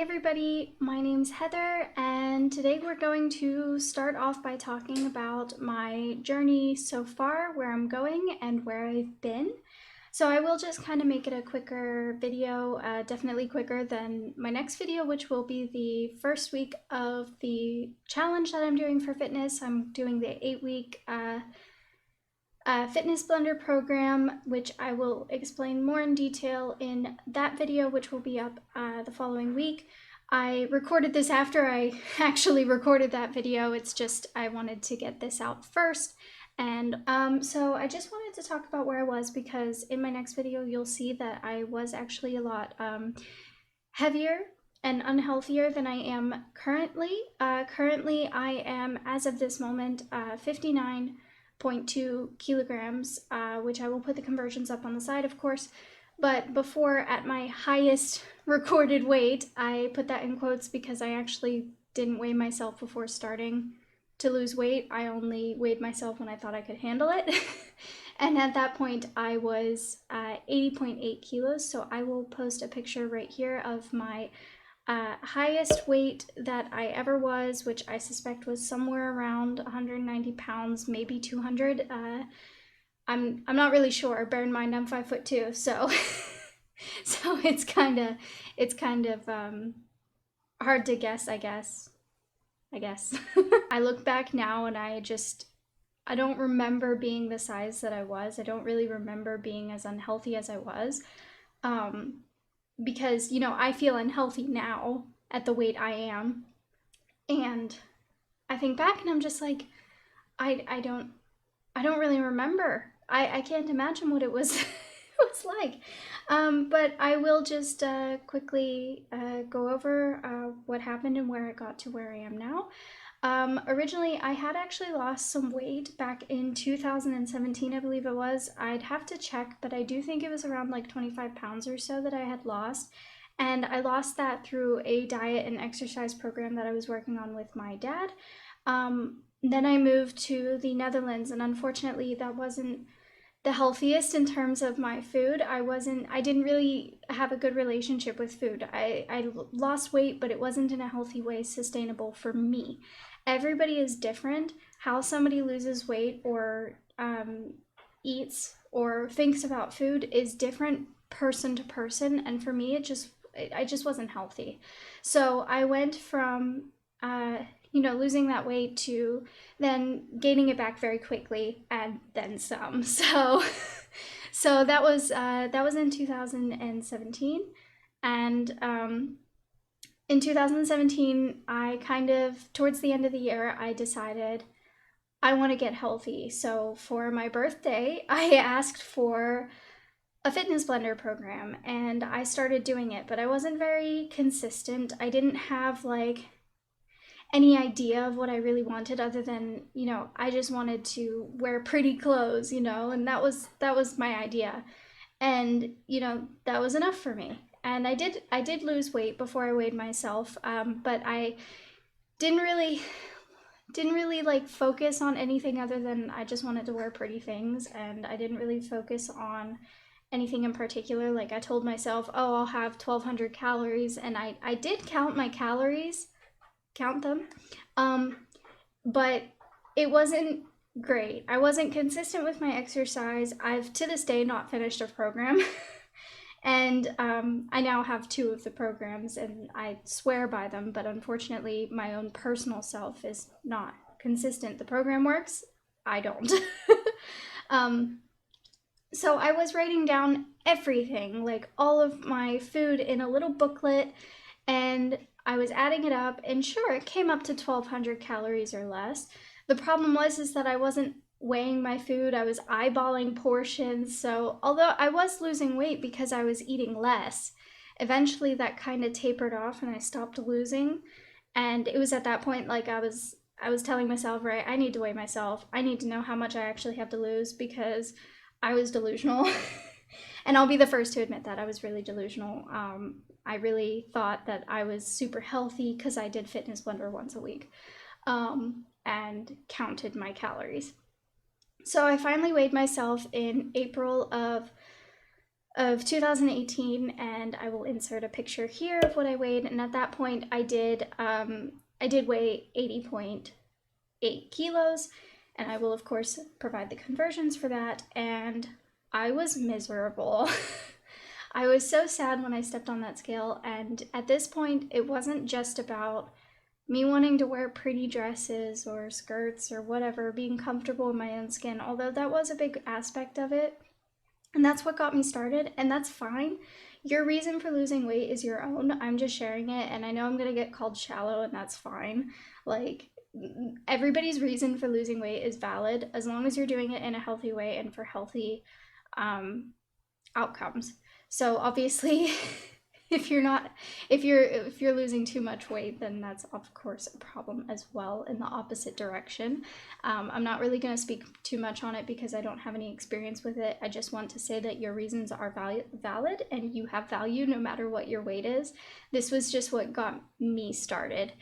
everybody, my name's Heather, and today we're going to start off by talking about my journey so far, where I'm going, and where I've been. So I will just kind of make it a quicker video, definitely quicker than my next video, which will be the first week of the challenge that I'm doing for fitness. I'm doing the 8-week Fitness Blender program, which I will explain more in detail in that video, which will be up the following week. I recorded this after I actually recorded that video. It's just I wanted to get this out first. And so I just wanted to talk about where I was, because in my next video you'll see that I was actually a lot heavier and unhealthier than I am currently. Currently I am, as of this moment, 59.2 kilograms, which I will put the conversions up on the side, of course. But before, at my highest recorded weight, I put that in quotes because I actually didn't weigh myself before starting to lose weight. I only weighed myself when I thought I could handle it. And at that point, I was 80.8 kilos. So I will post a picture right here of my highest weight that I ever was, which I suspect was somewhere around 190 pounds, maybe 200. I'm not really sure. Bear in mind I'm 5'2", so so it's kind of hard to guess, I guess. I look back now and I don't remember being the size that I was. I don't really remember being as unhealthy as I was. Because, you know, I feel unhealthy now at the weight I am. And I think back and I'm just like, I don't really remember. I can't imagine what it was was like. But I will just quickly go over what happened and where I got to where I am now. Originally, I had actually lost some weight back in 2017, I believe it was. I'd have to check, but I do think it was around like 25 pounds or so that I had lost. And I lost that through a diet and exercise program that I was working on with my dad. Then I moved to the Netherlands, and unfortunately that wasn't the healthiest in terms of my food. I didn't really have a good relationship with food. I lost weight, but it wasn't in a healthy way sustainable for me. Everybody is different. How somebody loses weight or eats or thinks about food is different person to person, and for me I just wasn't healthy. So I went from losing that weight to then gaining it back very quickly and then some. So that was in 2017, and in 2017 I kind of, towards the end of the year, I decided I want to get healthy. So for my birthday, I asked for a Fitness Blender program and I started doing it, but I wasn't very consistent. I didn't have like any idea of what I really wanted, other than, you know, I just wanted to wear pretty clothes, you know, and that was my idea. And, you know, that was enough for me. And I did lose weight before I weighed myself, but I didn't really like focus on anything other than I just wanted to wear pretty things, and I didn't really focus on anything in particular. Like, I told myself, oh, I'll have 1,200 calories, and I did count my calories, but it wasn't great. I wasn't consistent with my exercise. I've to this day not finished a program. And I now have 2 of the programs and I swear by them, but unfortunately my own personal self is not consistent. The program works, I don't. So I was writing down everything, like all of my food, in a little booklet, and I was adding it up, and sure, it came up to 1,200 calories or less. The problem was that I wasn't weighing my food. I was eyeballing portions. So although I was losing weight because I was eating less, eventually that kind of tapered off and I stopped losing. And it was at that point, like, I was telling myself, right, I need to weigh myself. I need to know how much I actually have to lose, because I was delusional. And I'll be the first to admit that I was really delusional. I really thought that I was super healthy because I did Fitness Blender once a week, and counted my calories. So I finally weighed myself in April of of 2018, and I will insert a picture here of what I weighed. And at that point, I did weigh 80.8 kilos, and I will of course provide the conversions for that. And I was miserable. I was so sad when I stepped on that scale, and at this point, it wasn't just about me wanting to wear pretty dresses or skirts or whatever, being comfortable in my own skin, although that was a big aspect of it. And that's what got me started, and that's fine. Your reason for losing weight is your own. I'm just sharing it, and I know I'm gonna get called shallow, and that's fine. Like, everybody's reason for losing weight is valid as long as you're doing it in a healthy way and for healthy outcomes. So obviously, if you're losing too much weight, then that's of course a problem as well in the opposite direction. I'm not really going to speak too much on it because I don't have any experience with it. I just want to say that your reasons are valid and you have value no matter what your weight is. This was just what got me started.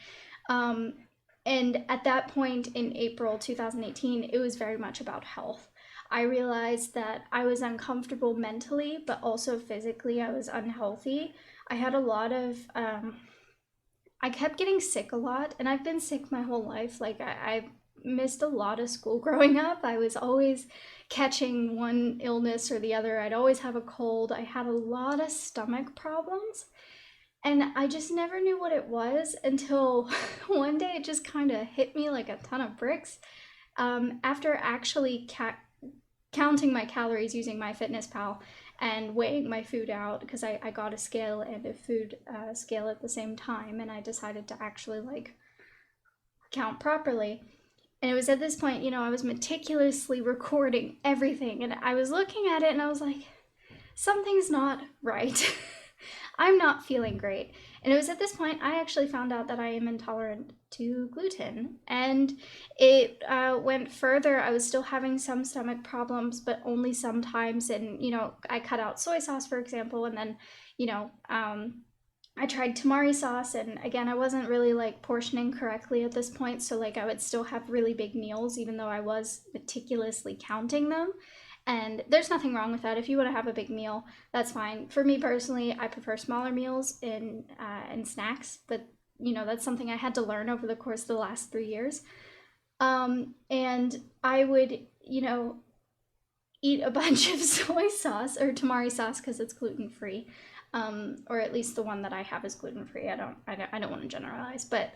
And at that point in April 2018, it was very much about health. I realized that I was uncomfortable mentally, but also physically I was unhealthy. I had a lot of, I kept getting sick a lot, and I've been sick my whole life. Like, I missed a lot of school growing up. I was always catching one illness or the other. I'd always have a cold. I had a lot of stomach problems, and I just never knew what it was until one day it just kind of hit me like a ton of bricks. After actually counting my calories using MyFitnessPal and weighing my food out, because I got a scale and a food scale at the same time, and I decided to actually like count properly. And it was at this point, I was meticulously recording everything, and I was looking at it and I was like, something's not right. I'm not feeling great. And it was at this point I actually found out that I am intolerant to gluten. And it went further. I was still having some stomach problems, but only sometimes. And, I cut out soy sauce, for example. And then, I tried tamari sauce. And again, I wasn't really like portioning correctly at this point. So like I would still have really big meals, even though I was meticulously counting them. And there's nothing wrong with that. If you want to have a big meal, that's fine. For me personally, I prefer smaller meals and snacks, but that's something I had to learn over the course of the last 3 years. And I would, eat a bunch of soy sauce or tamari sauce because it's gluten free, or at least the one that I have is gluten free. I don't want to generalize, but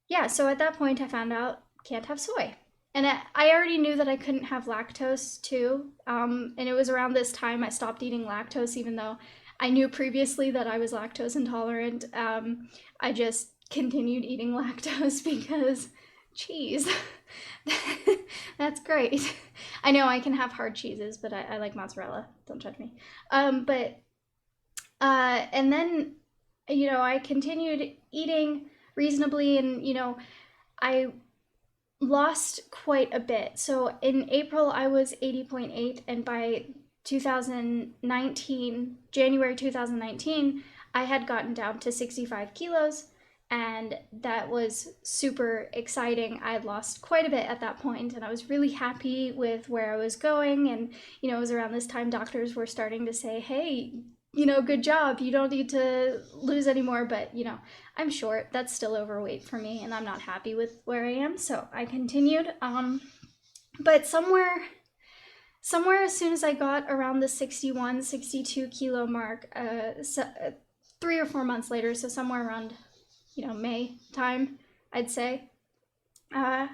yeah. So at that point, I found out can't have soy. And I already knew that I couldn't have lactose too. And it was around this time I stopped eating lactose, even though I knew previously that I was lactose intolerant. I just continued eating lactose because cheese. That's great. I know I can have hard cheeses, but I like mozzarella. Don't judge me. And then, I continued eating reasonably, and, I lost quite a bit. So in April, I was 80.8, and by 2019, January 2019, I had gotten down to 65 kilos, and that was super exciting. I had lost quite a bit at that point, and I was really happy with where I was going. And, it was around this time doctors were starting to say, hey, good job. You don't need to lose anymore, but, I'm short. That's still overweight for me, and I'm not happy with where I am. So I continued. But somewhere as soon as I got around the 61, 62 kilo mark, 3 or 4 months later, so somewhere around, May time, I'd say, I'm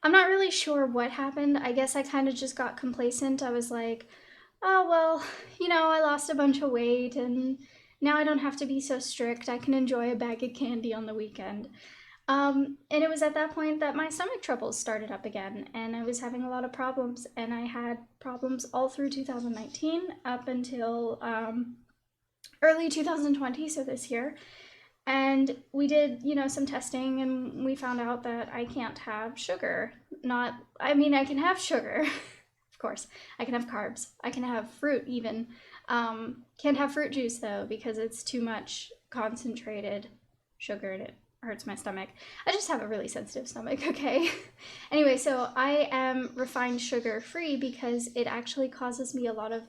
not really sure what happened. I guess I kind of just got complacent. I was like, oh, well, I lost a bunch of weight and now I don't have to be so strict. I can enjoy a bag of candy on the weekend. And it was at that point that my stomach troubles started up again, and I was having a lot of problems, and I had problems all through 2019 up until early 2020, so this year. And we did, some testing, and we found out that I can't have sugar. I can have sugar. Of course, I can have carbs. I can have fruit even. Can't have fruit juice though because it's too much concentrated sugar and it hurts my stomach. I just have a really sensitive stomach, okay? Anyway, so I am refined sugar free because it actually causes me a lot of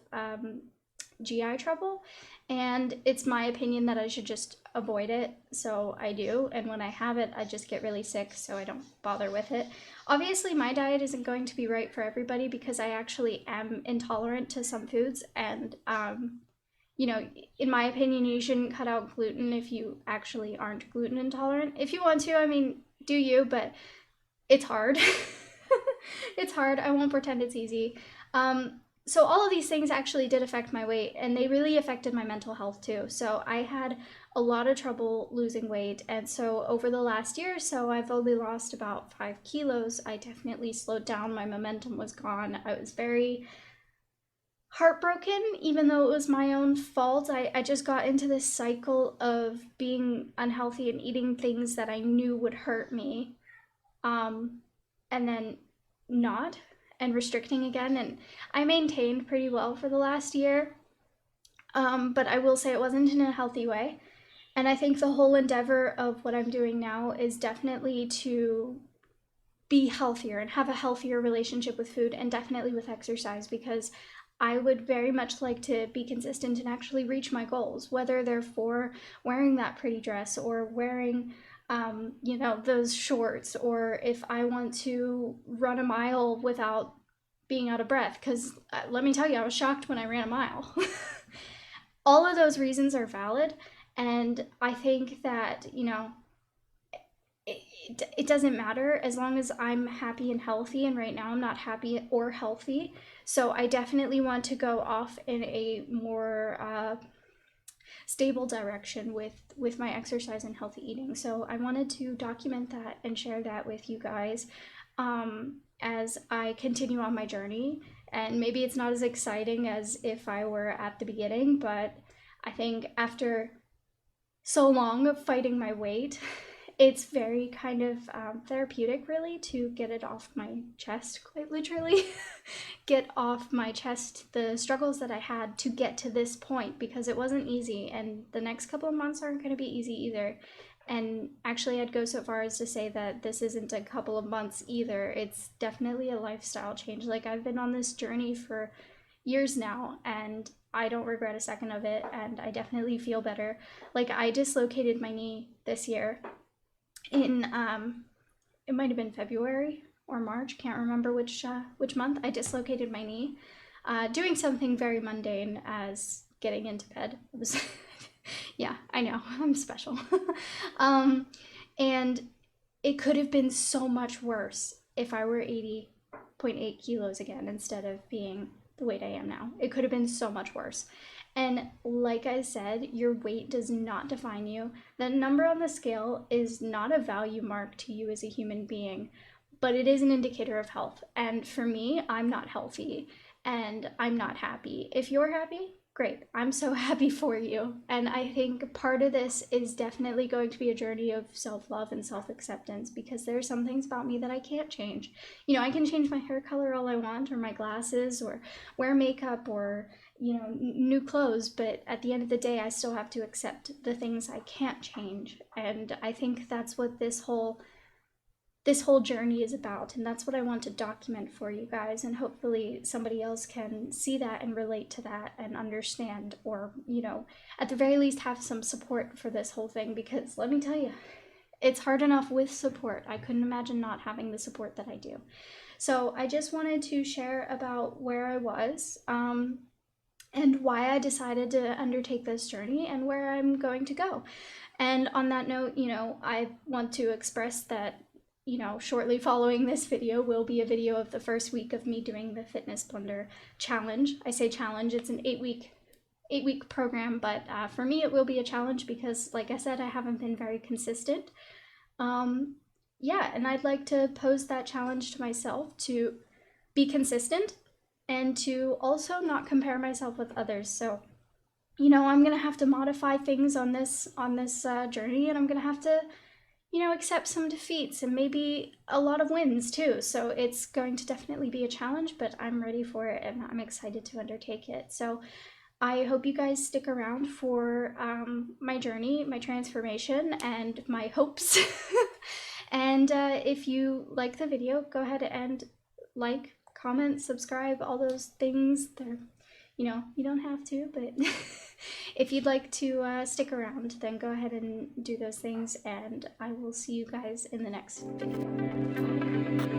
GI trouble, and it's my opinion that I should just avoid it, so I do, and when I have it, I just get really sick, so I don't bother with it. Obviously, my diet isn't going to be right for everybody because I actually am intolerant to some foods, and you know, in my opinion, you shouldn't cut out gluten if you actually aren't gluten intolerant. If you want to, I mean, do you, but it's hard. It's hard. I won't pretend it's easy. So all of these things actually did affect my weight, and they really affected my mental health too. So I had a lot of trouble losing weight, and so over the last year or so, I've only lost about 5 kilos. I definitely slowed down. My momentum was gone. I was very heartbroken, even though it was my own fault. I just got into this cycle of being unhealthy and eating things that I knew would hurt me, and then not, and restricting again. And I maintained pretty well for the last year, but I will say it wasn't in a healthy way. And I think the whole endeavor of what I'm doing now is definitely to be healthier and have a healthier relationship with food, and definitely with exercise, because I would very much like to be consistent and actually reach my goals, whether they're for wearing that pretty dress or wearing, you know, those shorts, or if I want to run a mile without being out of breath. Because let me tell you, I was shocked when I ran a mile. All of those reasons are valid. And I think that, you know, it doesn't matter as long as I'm happy and healthy, and right now I'm not happy or healthy. So I definitely want to go off in a more stable direction with my exercise and healthy eating. So I wanted to document that and share that with you guys as I continue on my journey. And maybe it's not as exciting as if I were at the beginning, but I think after so long of fighting my weight, it's very kind of therapeutic, really, to get it off my chest, quite literally. Get off my chest the struggles that I had to get to this point, because it wasn't easy, and the next couple of months aren't going to be easy either. And actually, I'd go so far as to say that this isn't a couple of months either. It's definitely a lifestyle change. Like, I've been on this journey for years now, and I don't regret a second of it, and I definitely feel better. Like, I dislocated my knee this year in it might have been February or March, can't remember which month. I dislocated my knee doing something very mundane as getting into bed. It was yeah, I know, I'm special. And it could have been so much worse if I were 80.8 kilos again instead of being the weight I am now. It could have been so much worse. And like I said, your weight does not define you. The number on the scale is not a value mark to you as a human being, but it is an indicator of health. And for me, I'm not healthy and I'm not happy. If you're happy, great. I'm so happy for you. And I think part of this is definitely going to be a journey of self-love and self-acceptance, because there are some things about me that I can't change. You know, I can change my hair color all I want, or my glasses, or wear makeup, or, you know, new clothes, but at the end of the day, I still have to accept the things I can't change. And I think that's what this whole journey is about, and that's what I want to document for you guys, and hopefully somebody else can see that and relate to that and understand, or, you know, at the very least have some support for this whole thing, because let me tell you, it's hard enough with support. I couldn't imagine not having the support that I do. So I just wanted to share about where I was, and why I decided to undertake this journey, and where I'm going to go. And on that note, you know, I want to express that, you know, shortly following this video will be a video of the first week of me doing the Fitness Blender challenge. I say challenge, it's an 8-week program, but for me it will be a challenge because, like I said, I haven't been very consistent. Yeah, and I'd like to pose that challenge to myself to be consistent and to also not compare myself with others. So, you know, I'm gonna have to modify things on this journey, and I'm gonna have to, you know, accept some defeats and maybe a lot of wins too. So it's going to definitely be a challenge, but I'm ready for it and I'm excited to undertake it. So I hope you guys stick around for my journey, my transformation, and my hopes. And if you like the video, go ahead and like, comment, subscribe, all those things. They're, you know, you don't have to, but if you'd like to stick around, then go ahead and do those things, and I will see you guys in the next video.